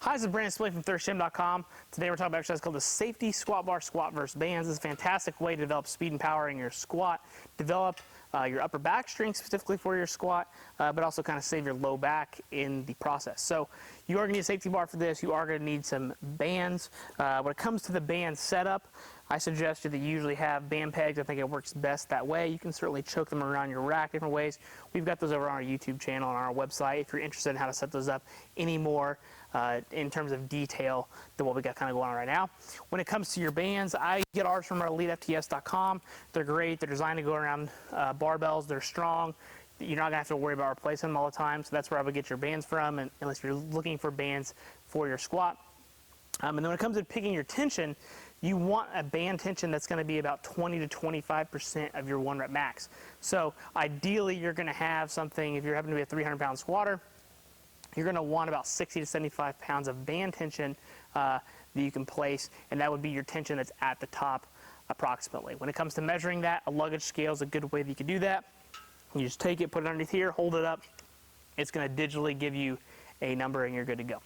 Hi, this is Brandon Splay from thirstgym.com. Today we're talking about an exercise called the safety squat bar squat versus bands. It's a fantastic way to develop speed and power in your squat, develop your upper back strength specifically for your squat, but also kind of save your low back in the process. So you are going to need a safety bar for this. You are going to need some bands. When it comes to the band setup, I suggest that you usually have band pegs. I think it works best that way. You can certainly choke them around your rack different ways. We've got those over on our YouTube channel and on our website if you're interested in how to set those up any more in terms of detail than what we got kind of going on right now. When it comes to your bands, I get ours from our EliteFTS.com. They're great. They're designed to go around barbells. They're strong. You're not going to have to worry about replacing them all the time. So that's where I would get your bands from, and unless you're looking for bands for your squat. And then when it comes to picking your tension, you want a band tension that's going to be about 20 to 25% of your 1 rep max. So ideally, you're going to have something, if you're having to be a 300-pound squatter, you're going to want about 60 to 75 pounds of band tension that you can place, and that would be your tension that's at the top approximately. When it comes to measuring that, a luggage scale is a good way that you can do that. You just take it, put it underneath here, hold it up. It's going to digitally give you a number, and you're good to go.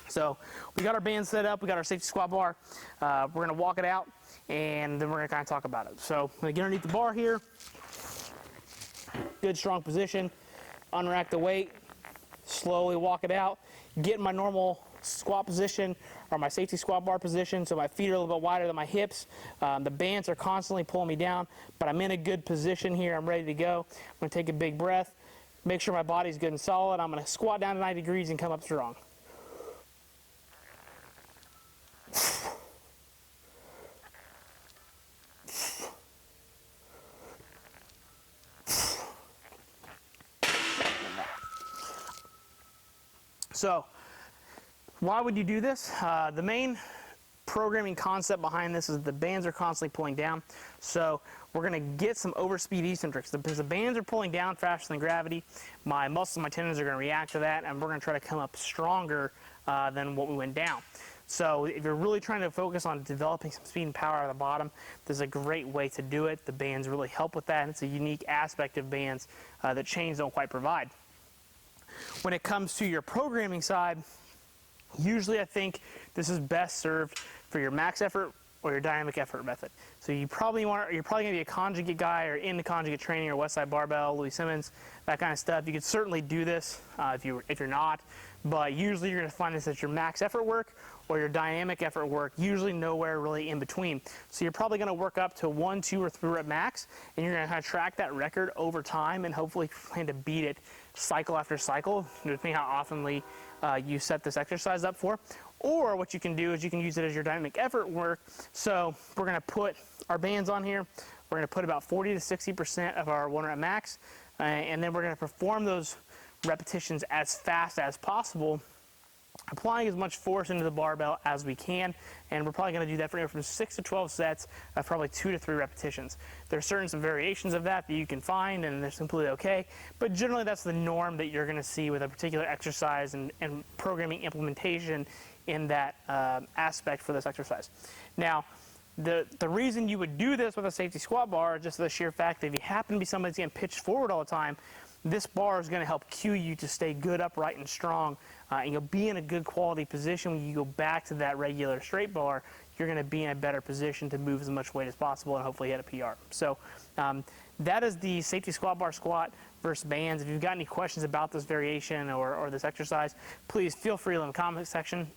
So we got our band set up, we got our safety squat bar. We're going to walk it out, and then we're going to kind of talk about it. So I'm going to get underneath the bar here. Good strong position. Unrack the weight. Slowly walk it out. Get in my normal squat position or my safety squat bar position, so my feet are a little bit wider than my hips. The bands are constantly pulling me down, but I'm in a good position here. I'm ready to go. I'm going to take a big breath. Make sure my body's good and solid. I'm going to squat down to 90 degrees and come up strong. So, why would you do this? The main programming concept behind this is the bands are constantly pulling down. So, we're going to get some overspeed eccentrics. Because the bands are pulling down faster than gravity, my muscles and my tendons are going to react to that, and we're going to try to come up stronger than what we went down. So, if you're really trying to focus on developing some speed and power at the bottom, this is a great way to do it. The bands really help with that, and it's a unique aspect of bands that chains don't quite provide. When it comes to your programming side, usually I think this is best served for your max effort or your dynamic effort method. So you're probably going to be a conjugate guy or into conjugate training or Westside Barbell, Louis Simmons, that kind of stuff. You could certainly do this if you're not, but usually you're going to find this at your max effort work or your dynamic effort work, usually nowhere really in between. So you're probably going to work up to 1, 2, or 3 rep max, and you're going to kind of track that record over time and hopefully plan to beat it cycle after cycle, depending how oftenly you set this exercise up for. Or what you can do is you can use it as your dynamic effort work. So we're going to put our bands on here. We're going to put about 40 to 60% of our 1 rep max, and then we're going to perform those repetitions as fast as possible, applying as much force into the barbell as we can, and we're probably going to do that for anywhere from 6 to 12 sets of probably 2 to 3 repetitions. There are some variations of that you can find, and they're completely okay, but generally that's the norm that you're going to see with a particular exercise and programming implementation in that aspect for this exercise. Now, the reason you would do this with a safety squat bar is just the sheer fact that if you happen to be somebody that's getting pitched forward all the time, this bar is going to help cue you to stay good, upright, and strong, and you'll be in a good quality position when you go back to that regular straight bar. You're going to be in a better position to move as much weight as possible and hopefully hit a PR. So that is the safety squat bar squat versus bands. If you've got any questions about this variation or this exercise, please feel free to leave in the comment section.